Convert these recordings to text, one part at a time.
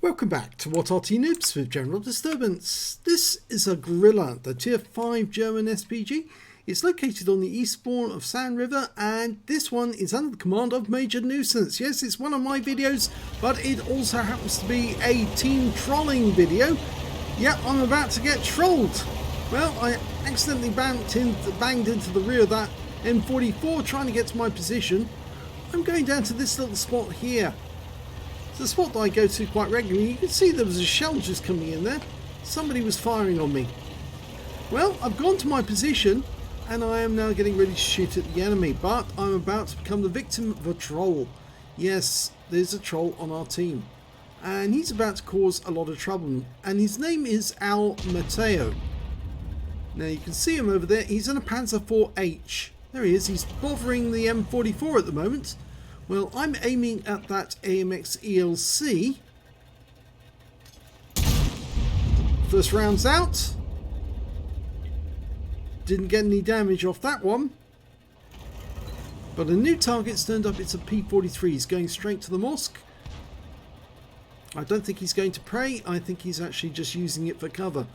Welcome back to What Arty Noobs with General Disturbance. This is a Grille, the Tier 5 German SPG. It's located on the eastbourne of Sand River, and this one is under the command of Major Nuisance. Yes, it's one of my videos, but it also happens to be a team trolling video. Yep, I'm about to get trolled. Well, I accidentally banged into the rear of that M44 trying to get to my position. I'm going down to this little spot here. It's a spot that I go to quite regularly. You can see there was a shell just coming in there. Somebody was firing on me. Well, I've gone to my position and I am now getting ready to shoot at the enemy, but I'm about to become the victim of a troll. Yes, there's a troll on our team and he's about to cause a lot of trouble, and his name is Al Mateo. Now you can see him over there. He's in a Panzer IV-H. There he is. He's bothering the M44 at the moment. Well, I'm aiming at that AMX ELC. First round's out. Didn't get any damage off that one. But a new target's turned up. It's a P43. He's going straight to the mosque. I don't think he's going to pray. I think he's actually just using it for cover.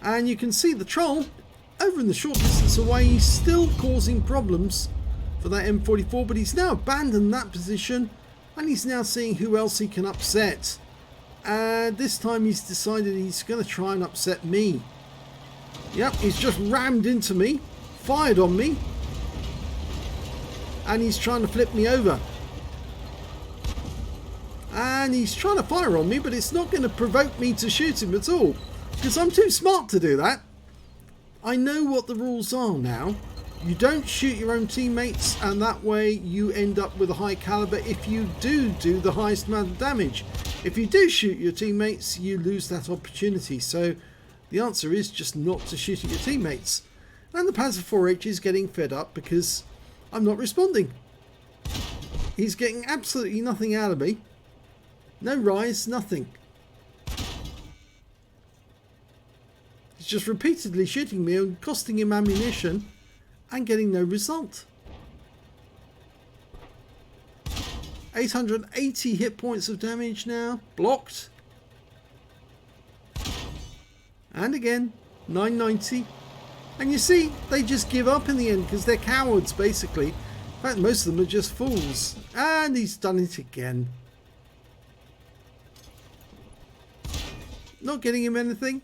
And you can see the troll over in the short distance away. He's still causing problems for that M44, but he's now abandoned that position and he's now seeing who else he can upset. And this time he's decided he's going to try and upset me. Yep, he's just rammed into me, fired on me, and he's trying to flip me over. And he's trying to fire on me, but it's not going to provoke me to shoot him at all, because I'm too smart to do that. I know what the rules are now. You don't shoot your own teammates, and that way you end up with a high caliber if you do the highest amount of damage. If you do shoot your teammates, you lose that opportunity. So the answer is just not to shoot at your teammates. And the Panzer IV-H is getting fed up because I'm not responding. He's getting absolutely nothing out of me. No rise, nothing. He's just repeatedly shooting me and costing him ammunition and getting no result. 880 hit points of damage now. Blocked. And again, 990. And you see, they just give up in the end because they're cowards, basically. In fact, most of them are just fools. And he's done it again. Not getting him anything.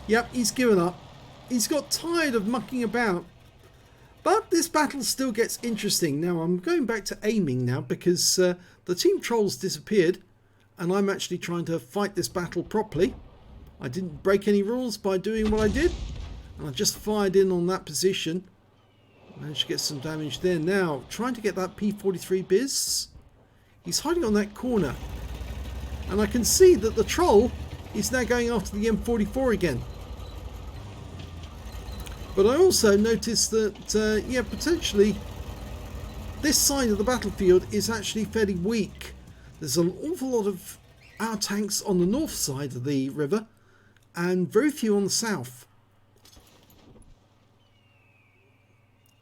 Yep, he's given up. He's got tired of mucking about. But this battle still gets interesting. Now, I'm going back to aiming now because the team trolls disappeared. And I'm actually trying to fight this battle properly. I didn't break any rules by doing what I did. And I just fired in on that position. Managed to get some damage there. Now, trying to get that P43 Biz. He's hiding on that corner. And I can see that the troll is now going after the M44 again. But I also noticed that, yeah, potentially this side of the battlefield is actually fairly weak. There's an awful lot of our tanks on the north side of the river and very few on the south.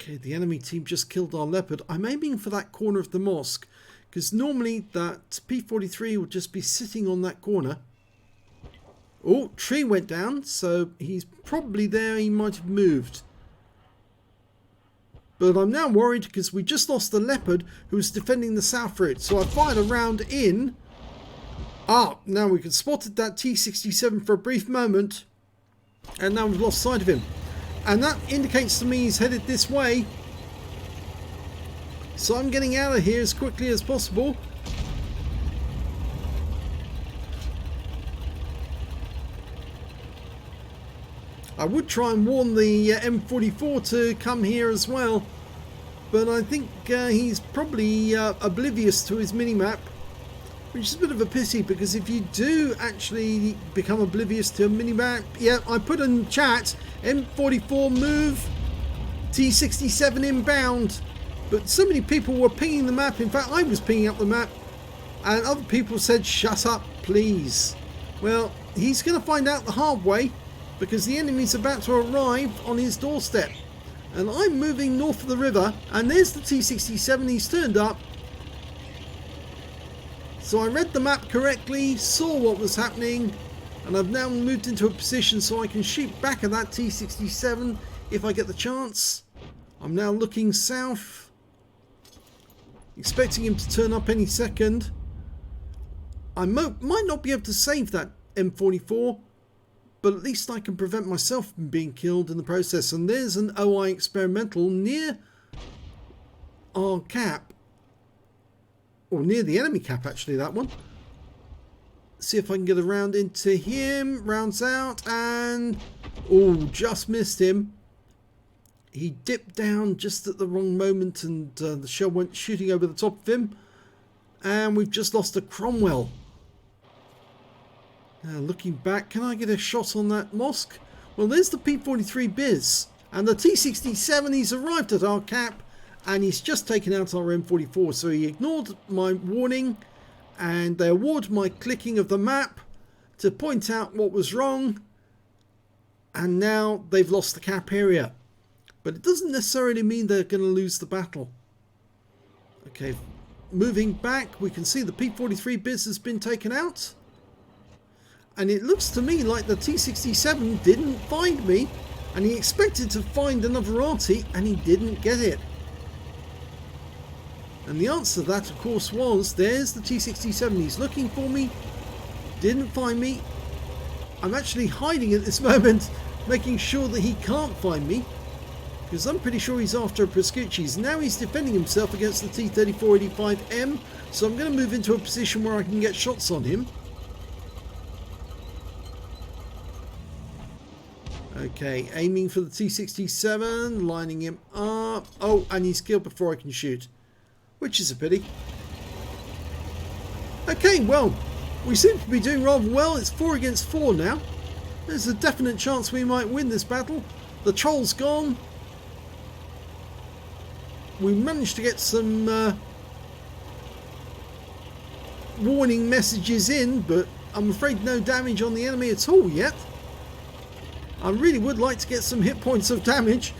Okay, the enemy team just killed our Leopard. I'm aiming for that corner of the mosque because normally that P43 would just be sitting on that corner. Oh, tree went down, so he's probably there. He might have moved. But I'm now worried because we just lost the Leopard who was defending the south route. So I fired a round in. Ah, now we could spotted that T67 for a brief moment. And now we've lost sight of him. And that indicates to me he's headed this way. So I'm getting out of here as quickly as possible. I would try and warn the M44 to come here as well, but I think he's probably oblivious to his minimap, which is a bit of a pity because if you do actually become oblivious to a minimap, yeah, I put in chat, M44 move, T67 inbound, but so many people were pinging the map. In fact, I was pinging up the map, and other people said, shut up, please. Well, he's going to find out the hard way, because the enemy's about to arrive on his doorstep. And I'm moving north of the river, and there's the T67. He's turned up, So I read the map correctly, saw what was happening, and I've now moved into a position so I can shoot back at that T67 if I get the chance. I'm now looking south, expecting him to turn up any second. I might not be able to save that M44, but at least I can prevent myself from being killed in the process. And there's an OI experimental near our cap, or near the enemy cap actually, that one. See if I can get around into him. Rounds out and... oh, just missed him. He dipped down just at the wrong moment and the shell went shooting over the top of him. And we've just lost a Cromwell. Now looking back, can I get a shot on that mosque? Well, there's the P43 Biz. And the T67, he's arrived at our cap. And he's just taken out our M44. So he ignored my warning. And they award my clicking of the map to point out what was wrong. And now they've lost the cap area. But it doesn't necessarily mean they're going to lose the battle. Okay, moving back, we can see the P43 Biz has been taken out. And it looks to me like the T67 didn't find me. And he expected to find another Arty, and he didn't get it. And the answer to that, of course, was there's the T67. He's looking for me. Didn't find me. I'm actually hiding at this moment, making sure that he can't find me. Because I'm pretty sure he's after a Pz.Kpfw. Now he's defending himself against the T3485M. So I'm going to move into a position where I can get shots on him. Okay, aiming for the T67, lining him up. Oh, and he's killed before I can shoot. Which is a pity. Okay, well, we seem to be doing rather well. It's 4 against 4 now. There's a definite chance we might win this battle. The troll's gone. We managed to get some warning messages in, but I'm afraid no damage on the enemy at all yet. I really would like to get some hit points of damage.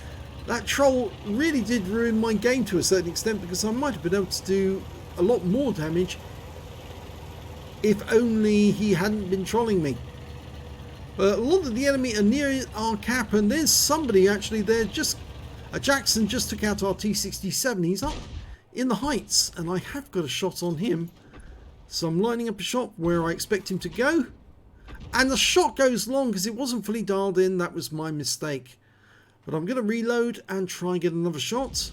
That troll really did ruin my game to a certain extent, because I might have been able to do a lot more damage if only he hadn't been trolling me. But a lot of the enemy are near our cap, and there's somebody actually there. Just a Jackson just took out our T67. He's up in the heights, and I have got a shot on him. So I'm lining up a shot where I expect him to go. And the shot goes long because it wasn't fully dialed in. That was my mistake. But I'm going to reload and try and get another shot.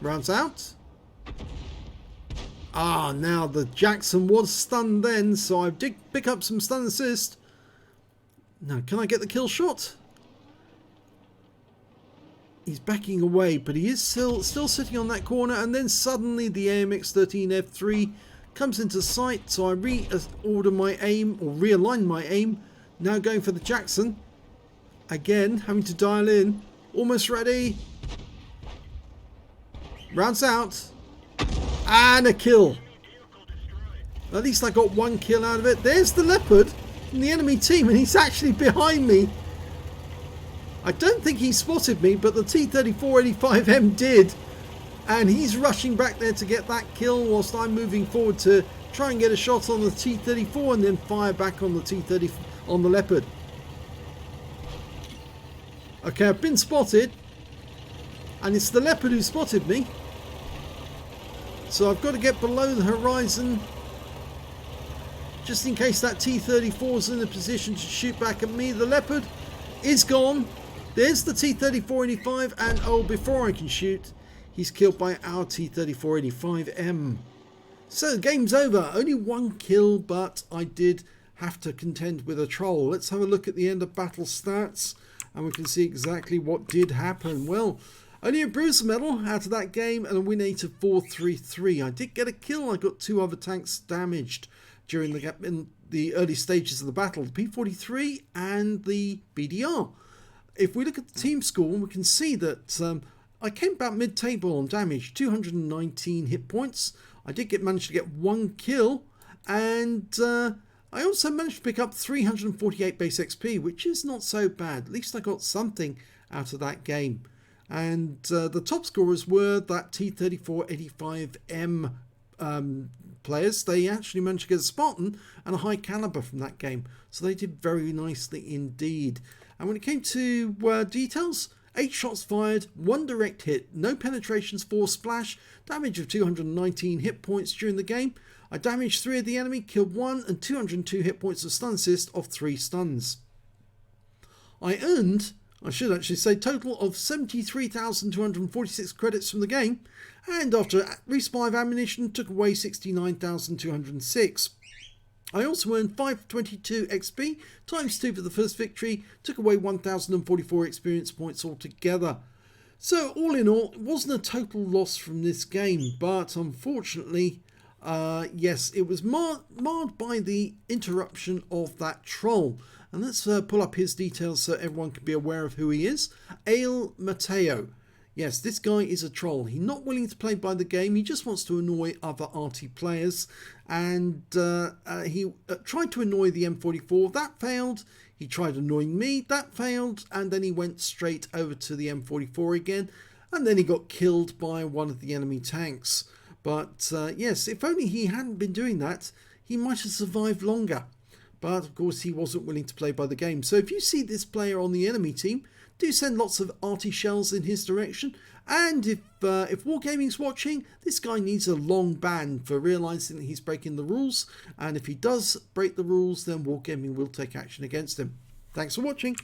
Rounds out. Ah, now the Jackson was stunned then, so I did pick up some stun assist. Now, can I get the kill shot? He's backing away, but he is still sitting on that corner, and then suddenly the AMX-13F3 comes into sight, so I reorder my aim, or realign my aim. Now going for the Jackson. Again, having to dial in. Almost ready. Rounds out. And a kill. At least I got one kill out of it. There's the Leopard from the enemy team, and he's actually behind me. I don't think he spotted me, but the T3485M did. And he's rushing back there to get that kill whilst I'm moving forward to try and get a shot on the T34 and then fire back on the T30 on the Leopard. Okay, I've been spotted. And it's the Leopard who spotted me. So I've got to get below the horizon, just in case that T34 is in a position to shoot back at me. The Leopard is gone. There's the T3485, and oh, before I can shoot, he's killed by our T3485M. So the game's over. Only one kill, but I did have to contend with a troll. Let's have a look at the end of battle stats, and we can see exactly what did happen. Well, only a bruiser medal out of that game and a win 8 of 433. I did get a kill. I got 2 other tanks damaged during in the early stages of the battle, the P43 and the BDR. If we look at the team score, we can see that I came about mid-table on damage, 219 hit points. I did manage to get 1 kill, and I also managed to pick up 348 base XP, which is not so bad. At least I got something out of that game. And the top scorers were that T3485M players. They actually managed to get a Spartan and a high caliber from that game. So they did very nicely indeed. And when it came to details, 8 shots fired, 1 direct hit, no penetrations, 4 splash, damage of 219 hit points during the game. I damaged 3 of the enemy, killed 1, and 202 hit points of stun assist of 3 stuns. I earned, I should actually say, total of 73,246 credits from the game, and after resupply of ammunition took away 69,206. I also earned 522 XP times 2 for the first victory, took away 1,044 experience points altogether. So all in all, it wasn't a total loss from this game, but unfortunately, yes, it was marred by the interruption of that troll. And let's pull up his details so everyone can be aware of who he is. Ale Mateo. Yes, this guy is a troll. He's not willing to play by the game. He just wants to annoy other Arty players. And he tried to annoy the M44. That failed. He tried annoying me. That failed. And then he went straight over to the M44 again. And then he got killed by one of the enemy tanks. But yes, if only he hadn't been doing that, he might have survived longer. But of course, he wasn't willing to play by the game. So if you see this player on the enemy team, do send lots of Arty shells in his direction. And if Wargaming's watching, this guy needs a long ban for realizing that he's breaking the rules. And if he does break the rules, then Wargaming will take action against him. Thanks for watching.